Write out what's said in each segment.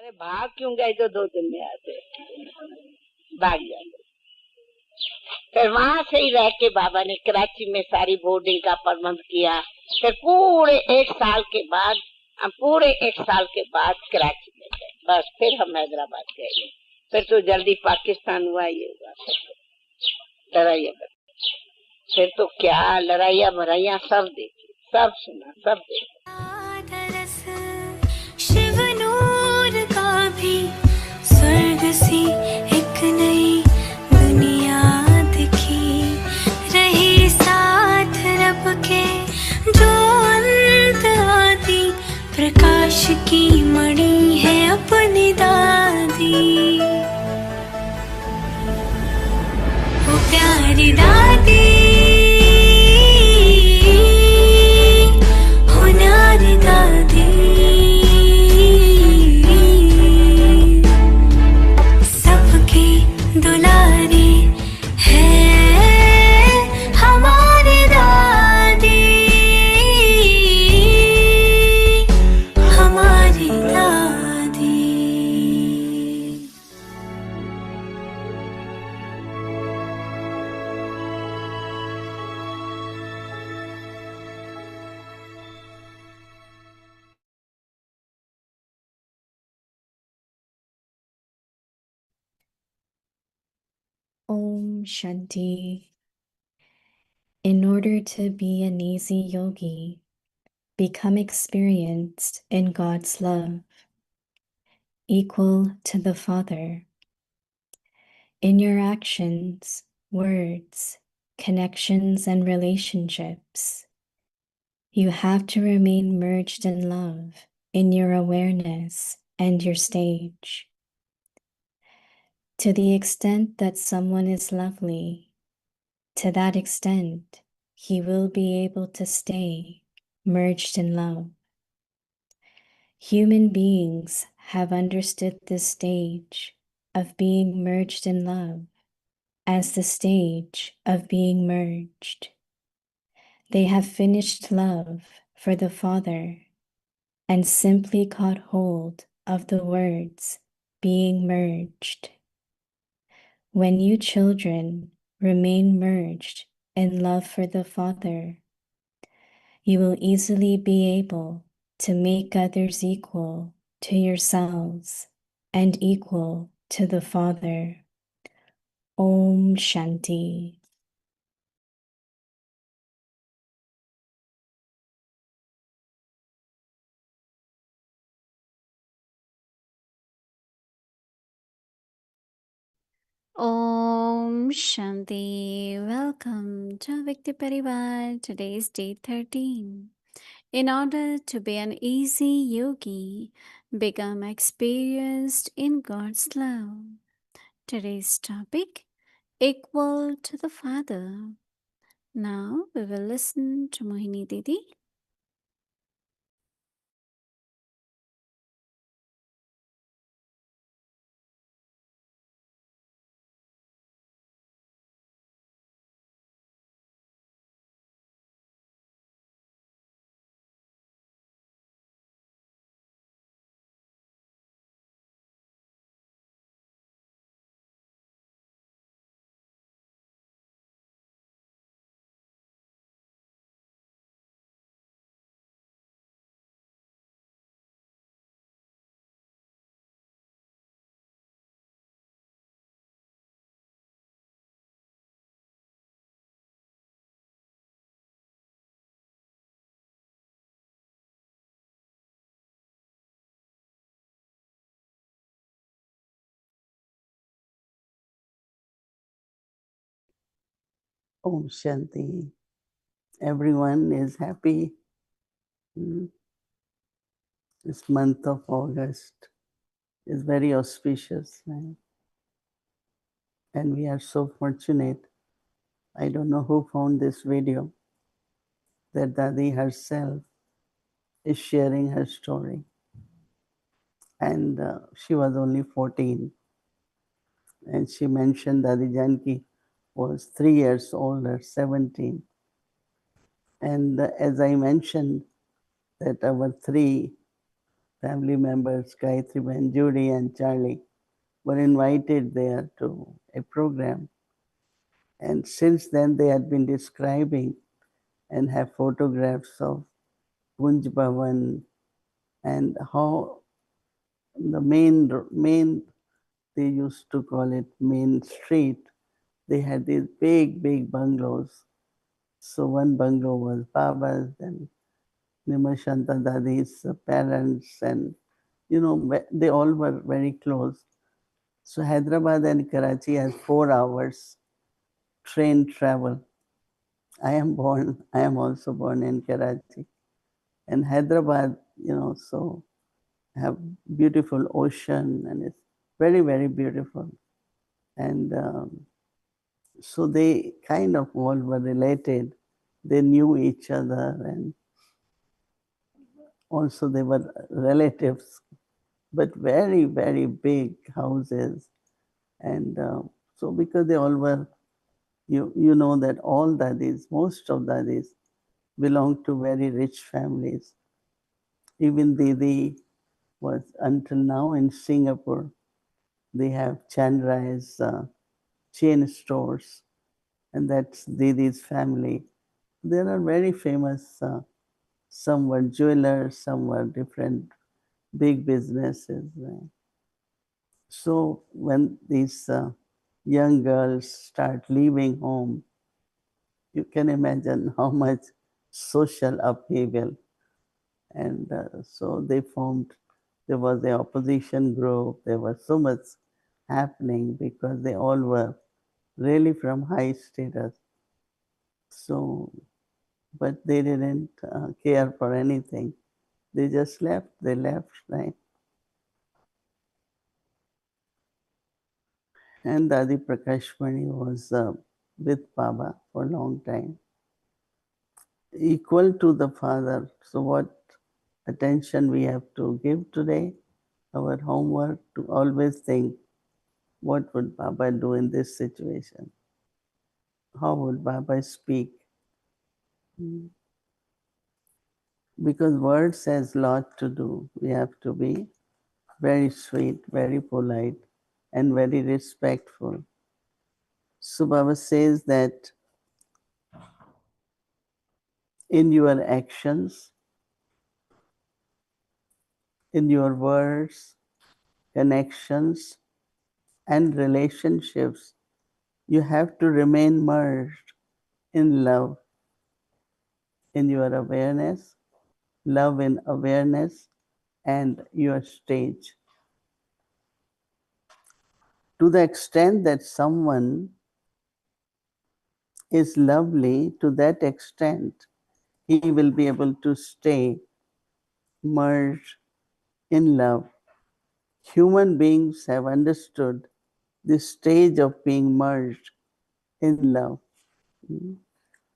अरे भाग क्यों गए? तो 2 दिन में आते भाग जाते। फिर वहां से ही रह के बाबा ने कराची में सारी बोर्डिंग का प्रबंध किया। फिर पूरे 1 साल के बाद कराची में गए। बस फिर हम हैदराबाद गए। फिर तो जल्दी पाकिस्तान हुआ, ये हुआ, लड़ाइया। फिर तो क्या लड़ाइया भराइया सब देखी, सब सुना, सब देखा। शिव नूर का भी स्वर्ग सी एक नई दुनिया दिखी, रही साथ रब के जो अंत आदि, प्रकाश की मणि है अपनी दादी। वो प्यारी दादी, हो न्यारी दादी, सबकी दुलारी है हमारी दादी, हमारी दादी। Om Shanti. In order to be an easy yogi, become experienced in God's love, equal to the Father. In your actions, words, connections, and relationships, you have to remain merged in love in your awareness and your stage. To the extent that someone is lovely, to that extent, he will be able to stay merged in love. Human beings have understood this stage of being merged in love as the stage of being merged. They have finished love for the Father and simply caught hold of the words being merged. When you children remain merged in love for the Father, you will easily be able to make others equal to yourselves and equal to the Father. Om Shanti. Om Shanti. Welcome to Vikti Parivar. Today is day 13. In order to be an easy yogi, become experienced in God's love. Today's topic, equal to the Father. Now we will listen to Mohini Didi. Om Shanti. Everyone is happy. This month of August is very auspicious, right? And we are so fortunate. I don't know who found this video, that Dadi herself is sharing her story. And she was only 14. And she mentioned Dadi Janki was 3 years older, 17. And as I mentioned, that our 3 family members, Gayatri and Judy and Charlie, were invited there to a program. And since then, they had been describing and have photographs of Kunj Bhavan and how the main, they used to call it main street. They had these big bungalows. So one bungalow was Baba's, then Nimashanta Dadi's parents, and they all were very close. So Hyderabad and Karachi has 4 hours train travel. I am also born in Karachi. And Hyderabad, so have beautiful ocean and it's very beautiful. And so they kind of all were related. They knew each other and also they were relatives, but very big houses. And so because they all were, you know that all dadis, most of dadis belong to very rich families. Even Didi was until now in Singapore. They have Chandrais chain stores, and that's Didi's family. There are very famous, some were jewelers, some were different big businesses. So when these young girls start leaving home, you can imagine how much social upheaval. And so they formed, there was the opposition group, there was so much happening because they all were really from high status. So, but they didn't care for anything. They just left, right? And Dadi Prakashmani was with Baba for a long time, equal to the father. So what attention we have to give today, our homework to always think, what would Baba do in this situation? How would Baba speak? Because words has lot to do. We have to be very sweet, very polite, and very respectful. So Baba says that in your actions, in your words, connections, and relationships, you have to remain merged in love, in your awareness, love in awareness, and your stage. To the extent that someone is lovely, to that extent, he will be able to stay merged in love. Human beings have understood this stage of being merged in love.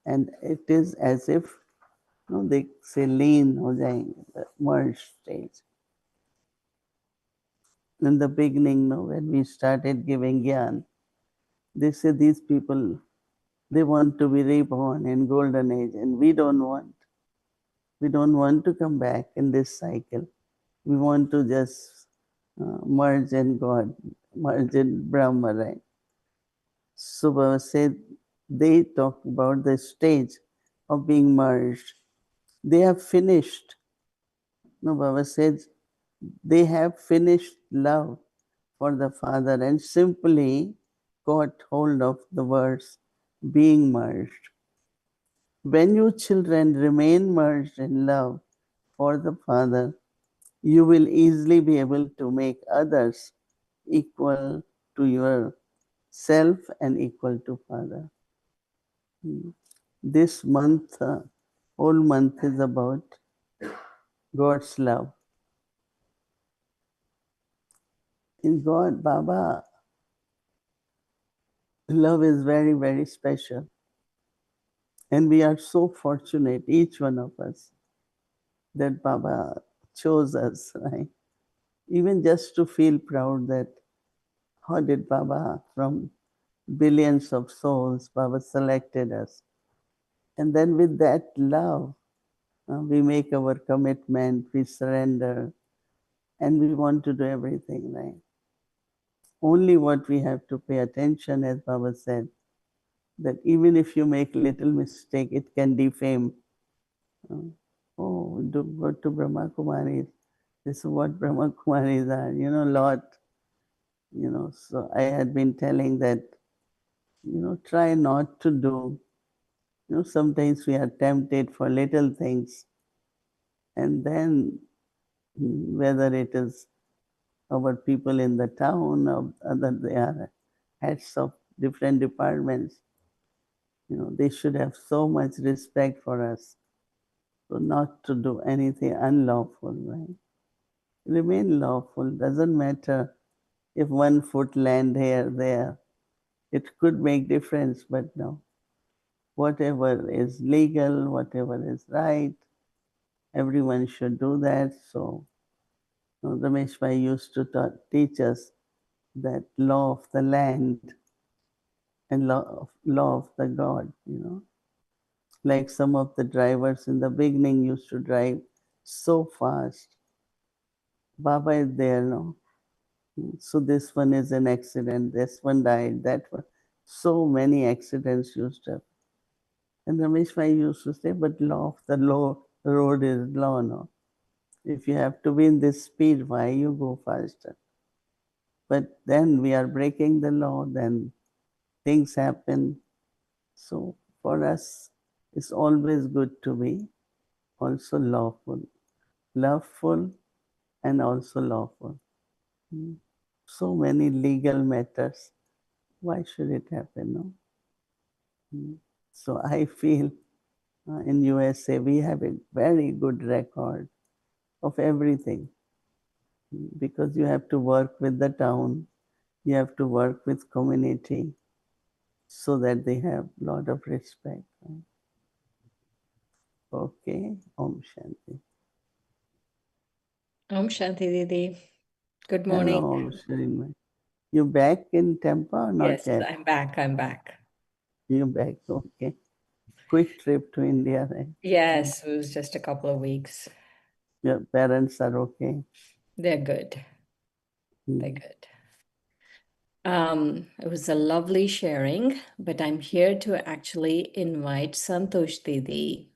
And it is as if they say lean ho jayenge, the merged stage. In the beginning, when we started giving Gyan, they say these people, they want to be reborn in golden age, and we don't want. We don't want to come back in this cycle. We want to just merge in God, merge in Brahma, right? So Baba said, they talk about the stage of being merged. They have finished. No, Baba says, they have finished love for the Father and simply got hold of the words being merged. When you children remain merged in love for the Father, you will easily be able to make others equal to yourself and equal to Father. This month, whole month is about God's love. In God, Baba, love is very special. And we are so fortunate, each one of us, that Baba chose us, right? Even just to feel proud that how did Baba, from billions of souls, Baba selected us. And then with that love, we make our commitment, we surrender, and we want to do everything right. Only what we have to pay attention, as Baba said, that even if you make little mistake, it can defame. Oh, go to Brahma Kumaris. This is what Brahma Kumaris are. Lot. So I had been telling that, try not to do. Sometimes we are tempted for little things, and then whether it is our people in the town or other, they are heads of different departments. They should have so much respect for us. So not to do anything unlawful, right? Remain lawful. Doesn't matter if 1 foot land here, there. It could make difference, but no. Whatever is legal, whatever is right, everyone should do that. So Ramesh Bhai used to teach us that law of the land and law of the God, Like some of the drivers in the beginning used to drive so fast. Baba is there, no? So this one is an accident, this one died, that one. So many accidents used to happen. And Ramesh Bhai used to say, but law of the road is law, no? If you have to be in this speed, why you go faster? But then we are breaking the law, then things happen. So for us, it's always good to be also lawful, loveful, and also lawful. So many legal matters. Why should it happen? No. So I feel in USA we have a very good record of everything because you have to work with the town, you have to work with community so that they have a lot of respect. Okay, Om Shanti. Om Shanti Didi. Good morning. Hello, Shirin. You back in Tampa or not Yes, yet? I'm back. You back, okay. Quick trip to India, right? Yes, it was just a couple of weeks. Your parents are okay? They're good. They're good. It was a lovely sharing, but I'm here to actually invite Santosh Didi.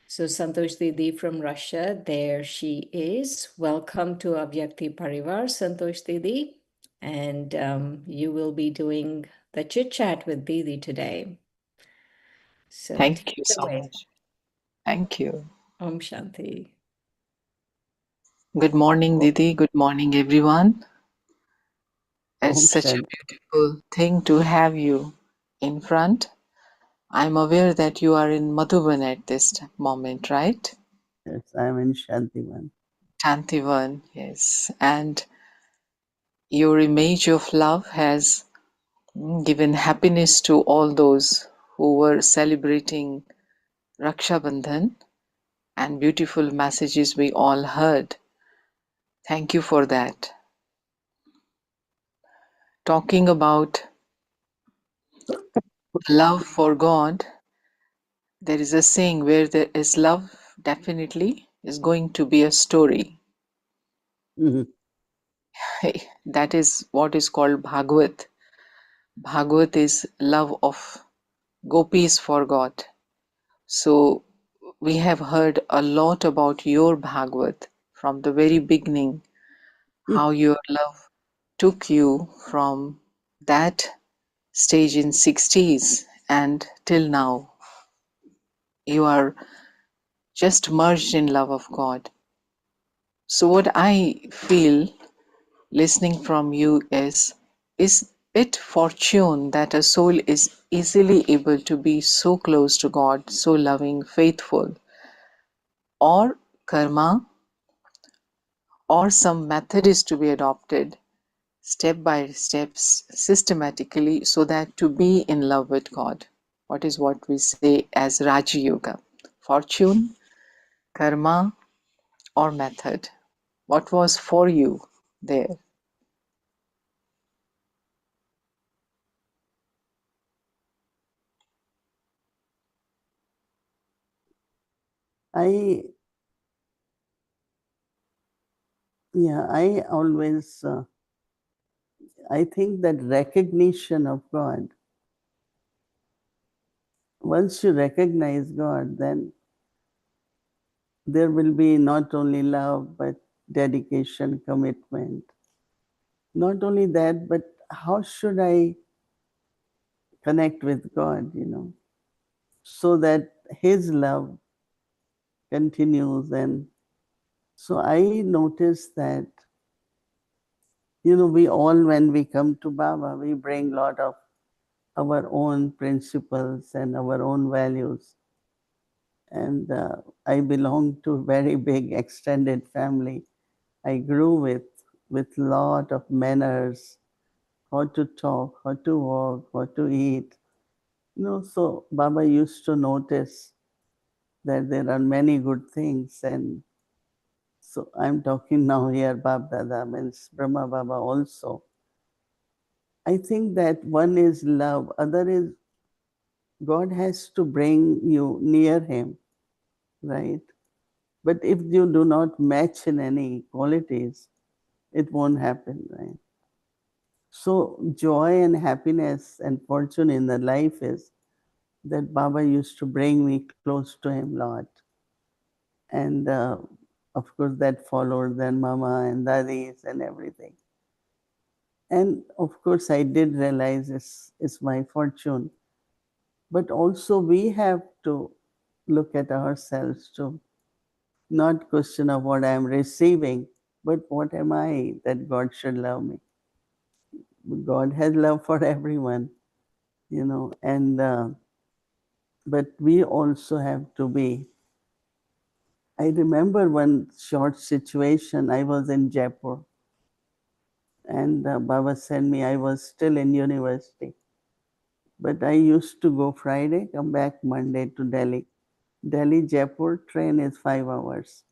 So Santosh Didi from Russia, there she is. Welcome to Avyakti Parivar, Santosh Didi. And you will be doing the chit chat with Didi today. So Thank take you it so away. much. Thank you. Om Shanti. Good morning, Oh, Didi. Good morning, everyone. It's Om such a Shanti. beautiful thing to have you in front. I'm aware that you are in Madhuban at this moment, right? Yes, I'm in Shantivan. Shantivan, yes. And your image of love has given happiness to all those who were celebrating Raksha Bandhan, and beautiful messages we all heard. Thank you for that. Talking about love for God, there is a saying where there is love, definitely is going to be a story. Mhm. That is what is called Bhagavad. Bhagavad is love of gopis for God. So we have heard a lot about your Bhagavad from the very beginning, how your love took you from that stage in 60s and till now. You are just merged in love of God. So what I feel listening from you is it fortune that a soul is easily able to be so close to God, so loving, faithful, or karma, or some method is to be adopted step by step, systematically, so that to be in love with God? What is what we say as Raja Yoga? Fortune, karma, or method? What was for you there? I Yeah, I think that recognition of God, once you recognize God, then there will be not only love, but dedication, commitment. Not only that, but how should I connect with God, so that His love continues. And so I noticed that, we all, when we come to Baba, we bring a lot of our own principles and our own values. And I belong to a very big extended family. I grew with lot of manners, how to talk, how to walk, how to eat. So Baba used to notice that there are many good things. And so I'm talking now here, Bab Dada means Brahma Baba also. I think that one is love, other is God has to bring you near Him, right? But if you do not match in any qualities, it won't happen, right? So joy and happiness and fortune in the life is that Baba used to bring me close to Him a lot. And of course that followed then Mama and Dadis and everything. And of course I did realize it's my fortune. But also we have to look at ourselves too. Not question of what I am receiving, but what am I that God should love me. God has love for everyone, and but we also have to be. I remember one short situation. I was in Jaipur, and Baba sent me. I was still in university, but I used to go Friday, come back Monday to Delhi. Delhi Jaipur train is 5 hours,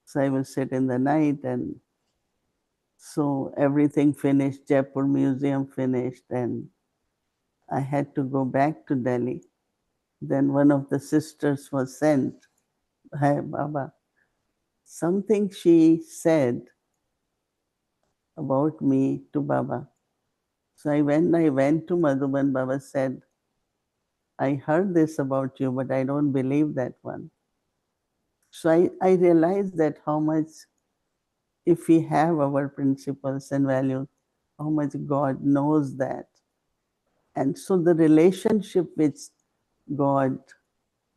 so I will sit in the night, and so everything finished. Jaipur Museum finished, and I had to go back to Delhi. Then one of the sisters was sent. Hi, Baba. Something she said about me to Baba. So I went to Madhuban, Baba said, I heard this about you, but I don't believe that one. So I realized that how much, if we have our principles and values, how much God knows that. And so the relationship which God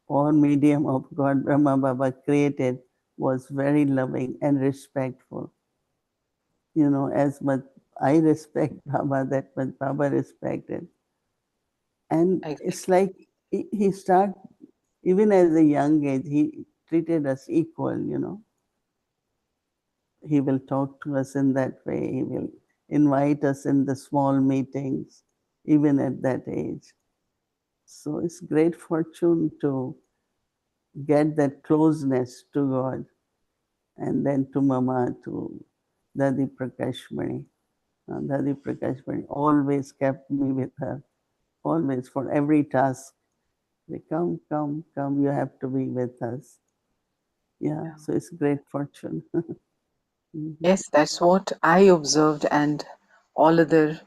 or medium of God Brahma Baba created was very loving and respectful. As much I respect Baba, that much Baba respected. And Exactly. it's like he started, even as a young age, he treated us equal. He will talk to us in that way. He will invite us in the small meetings, even at that age. So it's great fortune to get that closeness to God, and then to Mama, to Dadi Prakashmani. Dadi Prakashmani always kept me with her, always, for every task. They come, come, come, you have to be with us. Yeah, so it's great fortune. Yes, that's what I observed, and all other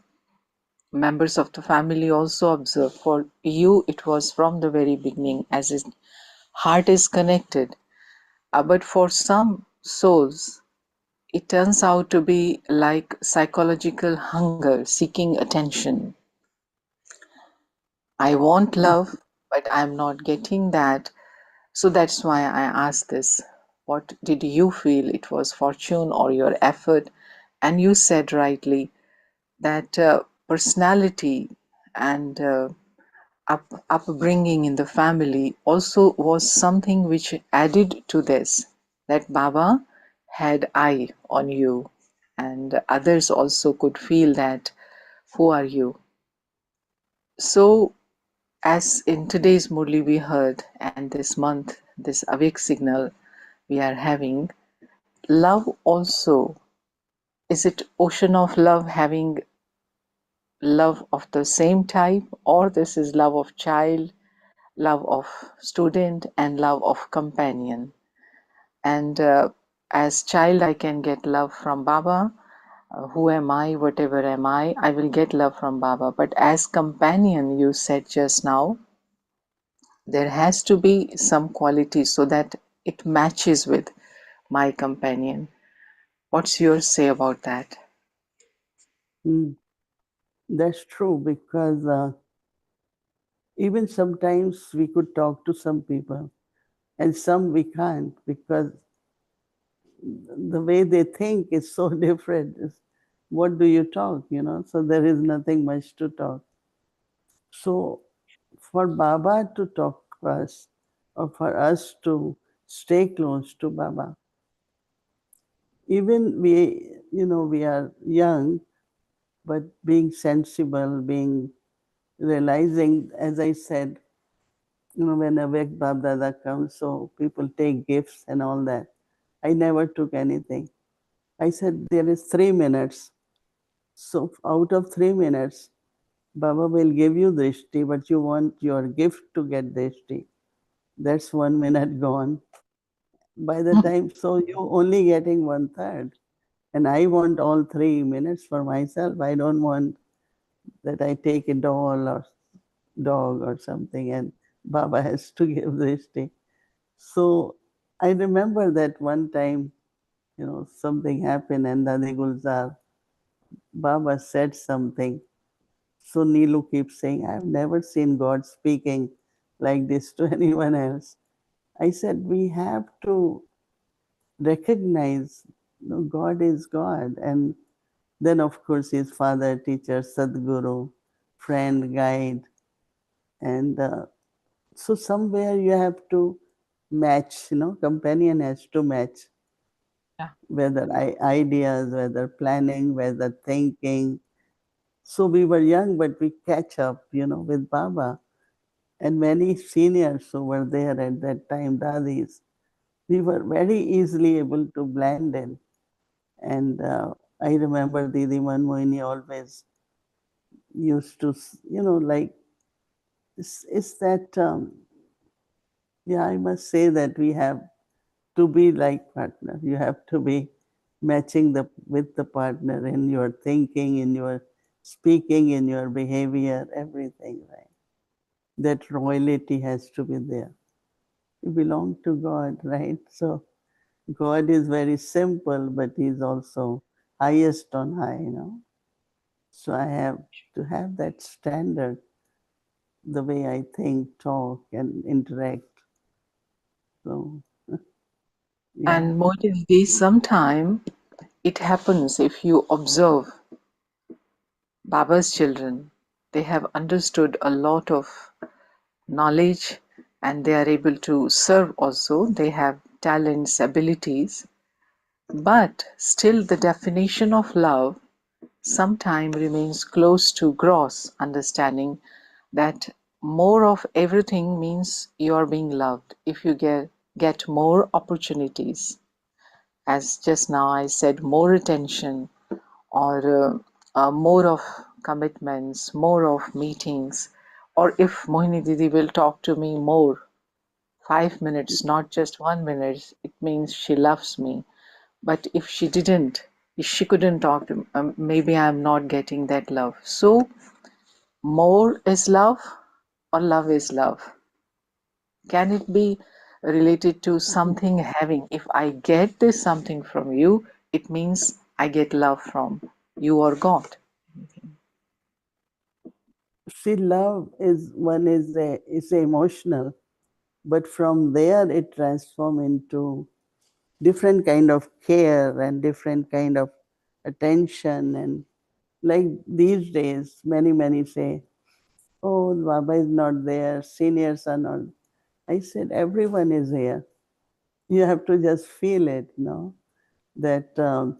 members of the family also observed. For you, it was from the very beginning, as his heart is connected. But for some souls, it turns out to be like psychological hunger, seeking attention. I want love, but I'm not getting that. So that's why I asked this. What did you feel? It was fortune or your effort? And you said rightly that personality and upbringing in the family also was something which added to this, that Baba had eye on you, and others also could feel that, who are you? So, as in today's Murli we heard, and this month, this awake signal we are having, love also, is it ocean of love, having love of the same type, or this is love of child, love of student, and love of companion? And as child I can get love from Baba. Who am I? Whatever am I will get love from Baba. But as companion, you said just now, there has to be some quality so that it matches with my companion. What's your say about that? That's true, because even sometimes we could talk to some people and some we can't, because the way they think is so different. What do you talk, So there is nothing much to talk. So for Baba to talk to us, or for us to stay close to Baba, even we are young, but being sensible, being realizing, as I said, when Avek Bab Dada comes, so people take gifts and all that. I never took anything. I said, there is 3 minutes. So out of 3 minutes, Baba will give you drishti, but you want your gift to get drishti. That's 1 minute gone. By the time, so you only getting 1/3. And I want all 3 minutes for myself. I don't want that I take a doll or dog or something and Baba has to give drishti. So I remember that one time, something happened and Dadi Gulzar, Baba said something. So Neelu keeps saying, I've never seen God speaking like this to anyone else. I said, we have to recognize God is God. And then, of course, his father, teacher, Sadguru, friend, guide. And so somewhere you have to match, companion has to match. Yeah. Whether ideas, whether planning, whether thinking. So we were young, but we catch up, with Baba. And many seniors who were there at that time, Dadis, we were very easily able to blend in. And I remember Didi Mohini always used to, like, it's that, yeah, I must say that we have to be like partner. You have to be matching with the partner in your thinking, in your speaking, in your behavior, everything, right? That royalty has to be there. You belong to God, right? So God is very simple, but He's also highest on high. So I have to have that standard, the way I think, talk, and interact. So, yeah. And Mohini Didi, sometime it happens if you observe Baba's children, they have understood a lot of knowledge and they are able to serve also. They have talents, abilities, but still the definition of love sometimes remains close to gross understanding that more of everything means you are being loved if you get more opportunities. As just now I said, more attention or more of commitments, more of meetings, or if Mohini Didi will talk to me more, 5 minutes, not just 1 minute, it means she loves me. But if she didn't, if she couldn't talk to me, maybe I'm not getting that love. So, more is love or love is love? Can it be related to something having? If I get this something from you, it means I get love from you or God. See, love is emotional, but from there it transforms into different kind of care and different kind of attention. And like these days, many say, oh, Baba is not there, seniors are not. I said, everyone is here. You have to just feel it, that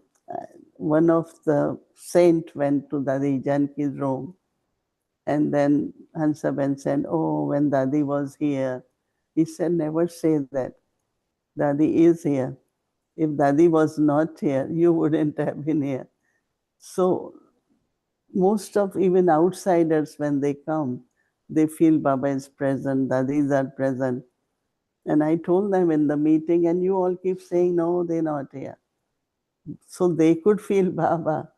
one of the saint went to Dadi Janki's room, and then Hansaben said, oh, when Dadi was here, he said, never say that. Dadi is here. If Dadi was not here, you wouldn't have been here. So most of even outsiders, when they come, they feel Baba is present, Dadis are present. And I told them in the meeting, and you all keep saying, no, they're not here. So they could feel Baba.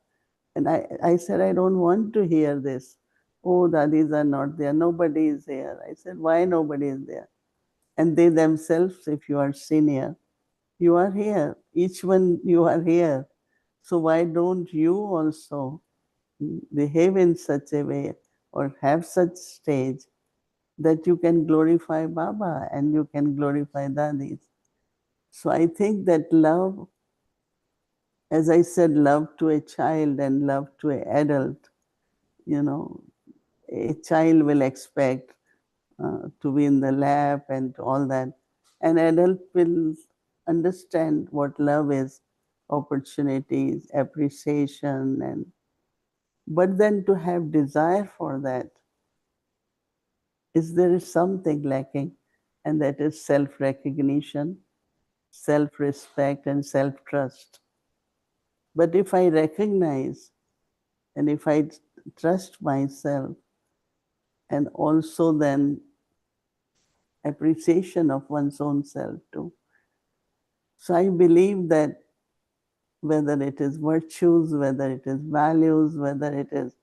And I said, I don't want to hear this. Oh, dadis are not there. Nobody is here. I said, why nobody is there? And they themselves, if you are senior, you are here. Each one, you are here. So why don't you also behave in such a way or have such stage that you can glorify Baba and you can glorify Dadis? So I think that love, as I said, love to a child and love to an adult, you know, a child will expect to be in the lap and all that. An adult will understand what love is, opportunities, appreciation, and but then to have desire for that is there is something lacking, and that is self-recognition, self-respect, and self-trust. But if I recognize and if I trust myself, and also then appreciation of one's own self too. So I believe that whether it is virtues, whether it is values, whether it is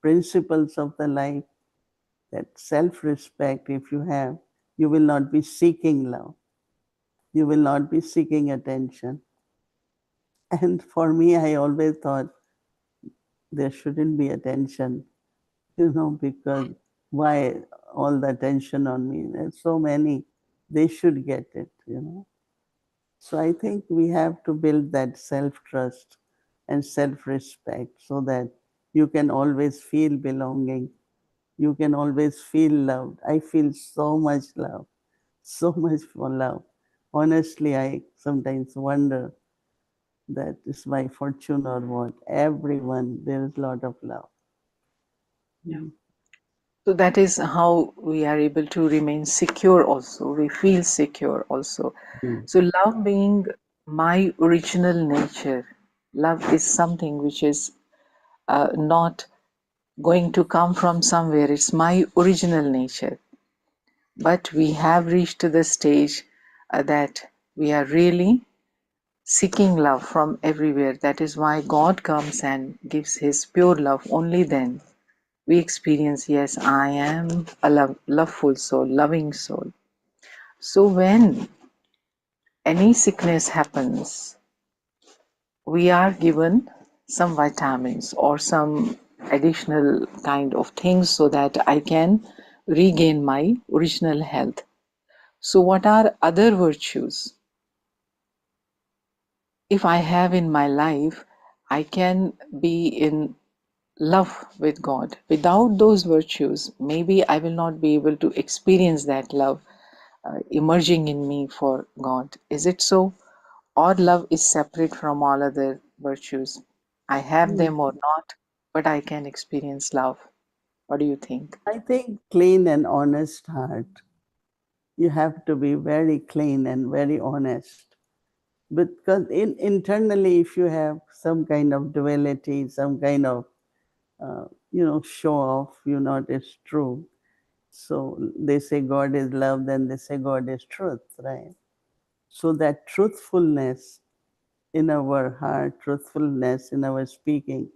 principles of the life, that self-respect, if you have, you will not be seeking love. You will not be seeking attention. And for me, I always thought there shouldn't be attention, because why all the attention on me? There's so many, they should get it. So I think we have to build that self-trust and self-respect so that you can always feel belonging. You can always feel loved. I feel so much love, so much for love. Honestly, I sometimes wonder that is my fortune or what. Everyone, there is a lot of love. Yeah. So that is how we are able to remain secure also. We feel secure also. Mm. So love being my original nature, love is something which is not going to come from somewhere. It's my original nature. But we have reached to the stage that we are really seeking love from everywhere. That is why God comes and gives His pure love. Only then we experience, yes, I am a loveful soul, loving soul. So when any sickness happens, we are given some vitamins or some additional kind of things so that I can regain my original health. So what are other virtues? If I have in my life, I can be in love with God. Without those virtues, maybe I will not be able to experience that love emerging in me for God. Is it so? Or love is separate from all other virtues? I have Mm. them or not, but I can experience love. What do you think? I think clean and honest heart. You have to be very clean and very honest. Because internally, if you have some kind of duality, some kind of show off, not is true. So they say God is love, then they say God is truth, right? So that truthfulness in our heart, truthfulness in our speaking,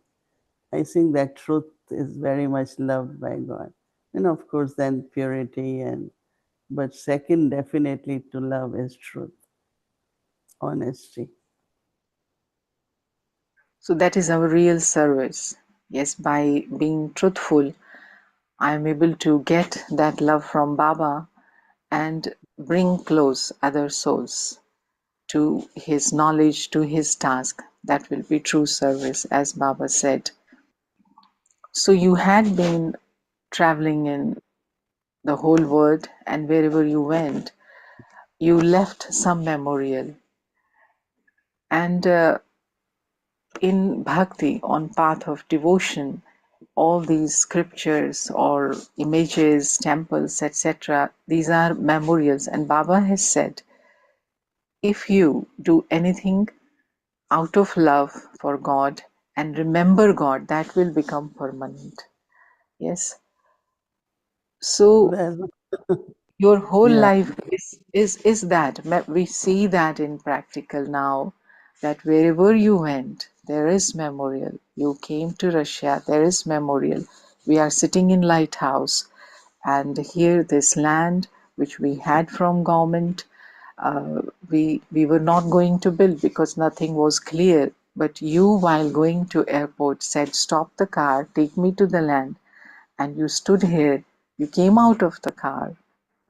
I think that truth is very much loved by God. And of course, then purity but second, definitely to love is truth, honesty. So that is our real service. Yes, by being truthful, I am able to get that love from Baba and bring close other souls to his knowledge, to his task. That will be true service, as Baba said. So you had been traveling in the whole world, and wherever you went, you left some memorial. And in bhakti, on path of devotion, all these scriptures or images, temples, etc., these are memorials. And Baba has said, if you do anything out of love for God and remember God, that will become permanent. Yes. So Well, Your whole Yeah. life is that. We see that in practical now, that wherever you went, there is memorial. You came to Russia, there is memorial. We are sitting in lighthouse, and here this land which we had from government, we were not going to build because nothing was clear. But you, while going to airport, said, "Stop the car, take me to the land." And you stood here, you came out of the car.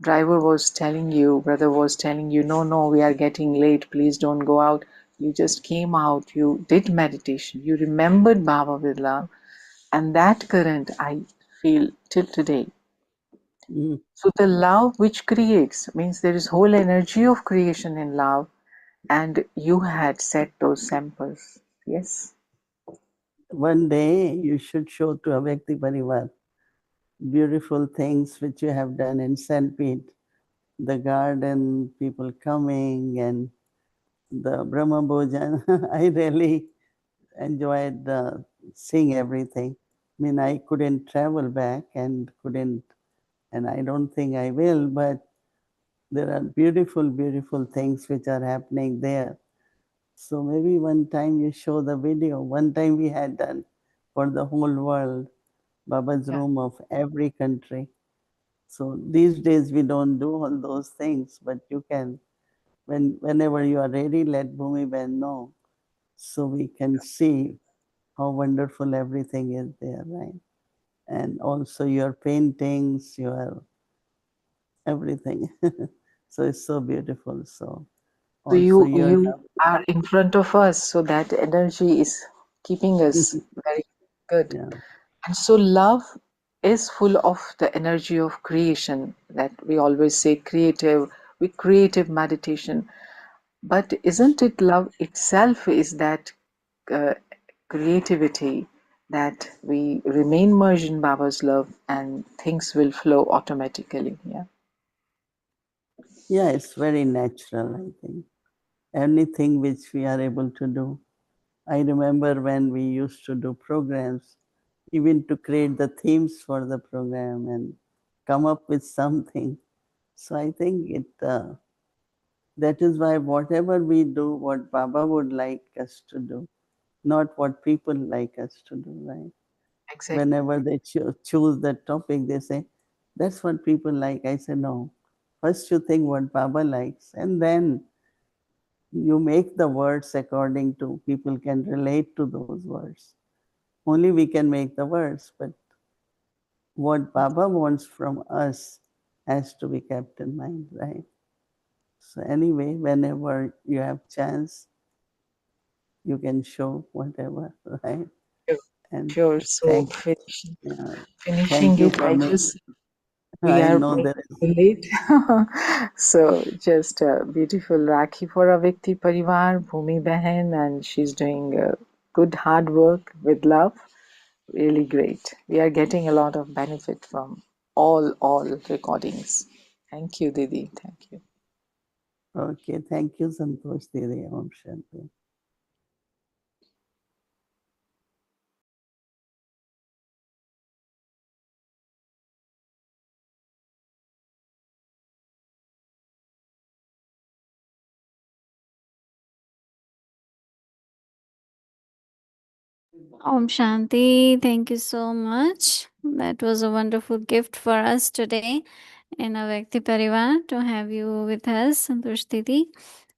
Driver was telling you, brother was telling you, "No, no, we are getting late, please don't go out." You just came out, you did meditation, you remembered Baba with love, and that current I feel till today. Mm. So the love which creates means there is whole energy of creation in love, and you had set those samples. Yes. One day you should show to a Vyakti Parivar beautiful things which you have done in St. Pete. The garden, people coming, and the Brahma Bhojan. I really enjoyed seeing everything. I mean, I couldn't travel back and I don't think I will, but there are beautiful, beautiful things which are happening there. So maybe one time you show the video. One time we had done for the whole world, Baba's Yeah. room of every country. So these days we don't do all those things, but you can, whenever you are ready, let Bhumi Ben know, so we can see how wonderful everything is there, right? And also your paintings, your everything. So it's so beautiful. So So also your you are in front of us, so that energy is keeping us very good. yeah. And so love is full of the energy of creation, that we always say creative, we creative meditation. But isn't it love itself is that uh, creativity, that we remain merged in Baba's love and things will flow automatically. Yeah. Yeah, it's very natural, I think. Anything which we are able to do. I remember when we used to do programs, even to create the themes for the program and come up with something. So I think that is why whatever we do, what Baba would like us to do, not what people like us to do, right? Exactly. Whenever they choose that topic, they say, that's what people like. I say, no. First you think what Baba likes, and then you make the words according to people can relate to those words. Only we can make the words, but what Baba wants from us has to be kept in mind, right? So anyway, whenever you have chance, you can show whatever, right? Sure. And Sure. So thank, uh, finishing thank you it, for I me. just we I are know there is. late. So just a beautiful Rakhi for Avikti Parivar, Bhumi Behan, and she's doing good hard work with love. Really great. We are getting a lot of benefit from all recordings. Thank you, Didi. Thank you. Okay, thank you, Santosh Didi. Om Shanti. Om Shanti, thank you so much. That was a wonderful gift for us today in Avyakti Parivar to have you with us, Santosh Didi.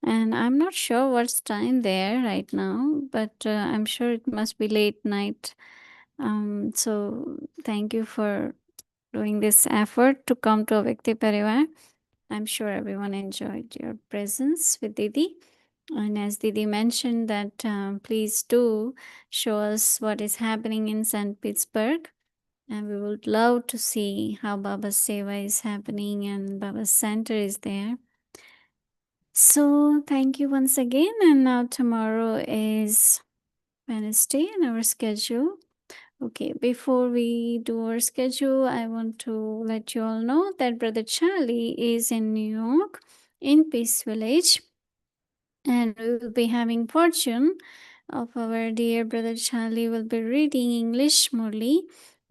And I'm not sure what's time there right now, but I'm sure it must be late night. So thank you for doing this effort to come to Avyakti Parivar. I'm sure everyone enjoyed your presence with Didi. And as Didi mentioned that please do show us what is happening in St. Pittsburgh. And we would love to see how Baba's Seva is happening and Baba's Center is there. So thank you once again. And now tomorrow is Wednesday in our schedule. Okay, before we do our schedule, I want to let you all know that Brother Charlie is in New York in Peace Village. And we will be having fortune of our dear Brother Charlie will be reading English Murli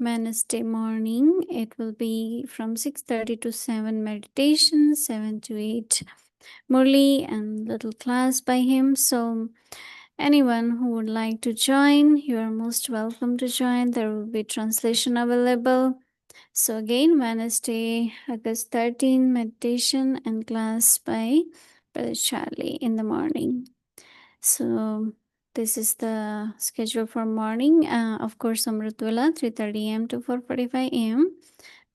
Wednesday morning, it will be from 6:30 to 7 meditation, 7 to 8 Murli and little class by him. So anyone who would like to join, you are most welcome to join. There will be translation available. So again, Wednesday, August 13, meditation and class by Brother Charlie in the morning. So this is the schedule for morning. Of course, Amritwala, 3:30 a.m. to 4:45 a.m.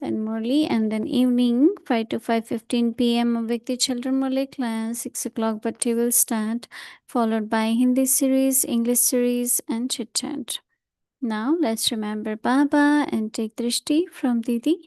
Then Murli, and then evening 5 to 5:15 p.m. Vikti Children Murli class. 6 o'clock Bhatti will start, followed by Hindi series, English series, and chit chat. Now let's remember Baba and take Drishti from Didi.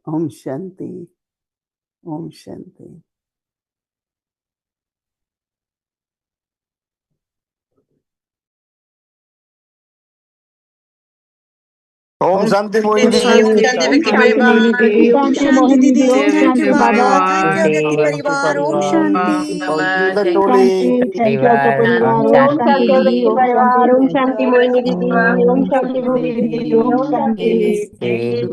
Om Shanti. Om Shanti. Om Shanti Mohini दीदी, दीदी। ओम शांति व्यक्ति परिवार, Om Om Shanti शांति Mohin दीदी, Didi. Om Thank शांति you, बाबा, Baba. Thank you व्यक्ति परिवार, ओम Om Shanti. Shanti. Shanti Thank you, Auto Parivar. Om Shanti Yogi. Om Shanti. Om Shanti Mohini Didi. Om Shanti Yogi Didi. Om Shanti.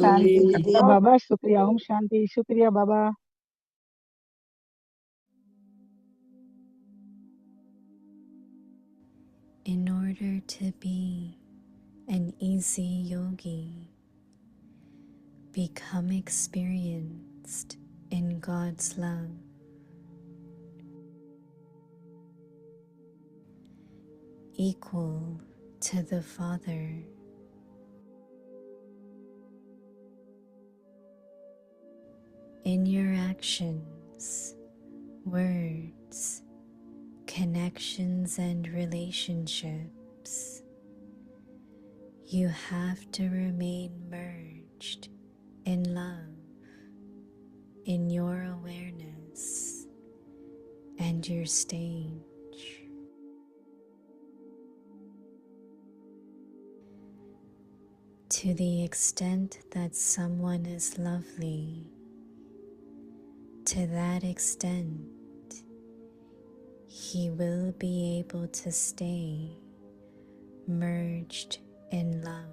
Shanti. शुक्रिया बाबा, शुक्रिया. ओम शांति, शुक्रिया बाबा. In order to be an easy yogi, become experienced in God's love, equal to the Father. In your actions, words, connections, and relationships, you have to remain merged in love, in your awareness and your stage. To the extent that someone is lovely, to that extent, he will be able to stay merged in love.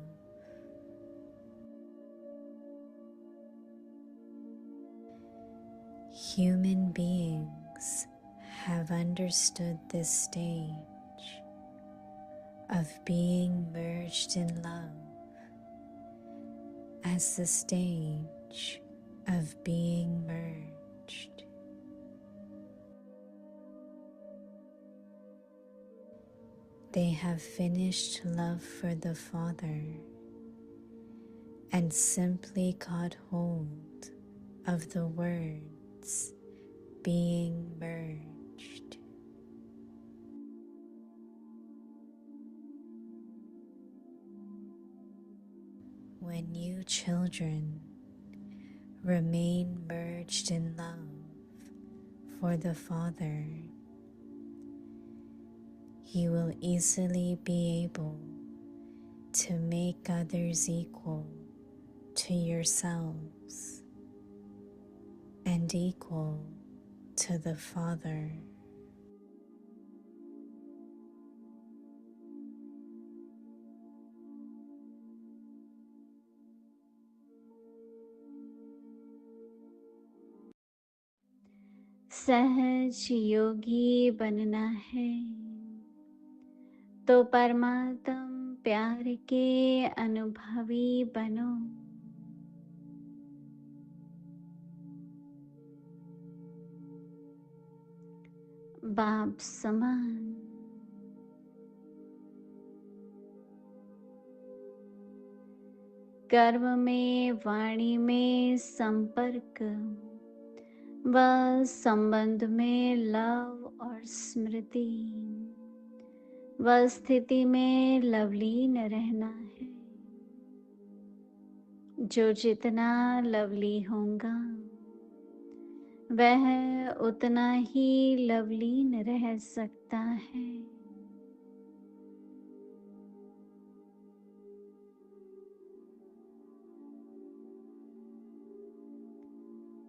Human beings have understood this stage of being merged in love as the stage of being merged. They have finished love for the Father and simply caught hold of the words being merged. When you children remain merged in love for the Father, you will easily be able to make others equal to yourselves and equal to the Father. सहज योगी बनना है तो परमात्म प्यार के अनुभवी बनो। बाप समान कर्म में, वाणी में संपर्क व संबंध में लव और स्मृति व स्थिति में लवलीन रहना है। जो जितना लवली होगा वह उतना ही लवलीन रह सकता है।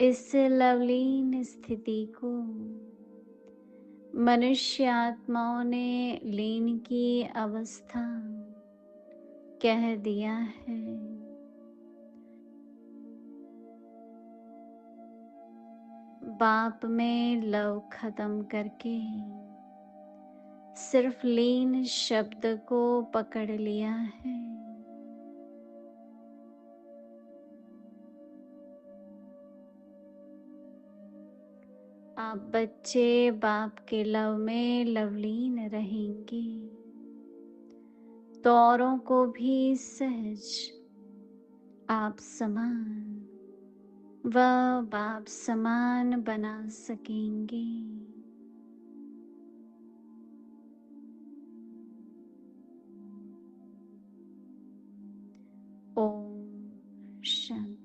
इस लवलीन स्थिति को मनुष्य आत्माओं ने लीन की अवस्था कह दिया है। बाप में लव खत्म करके सिर्फ लीन शब्द को पकड़ लिया है। आप बच्चे बाप के लव में लवलीन रहेंगे तो औरों को भी सहज आप समान व बाप समान बना सकेंगे। ओम शांति।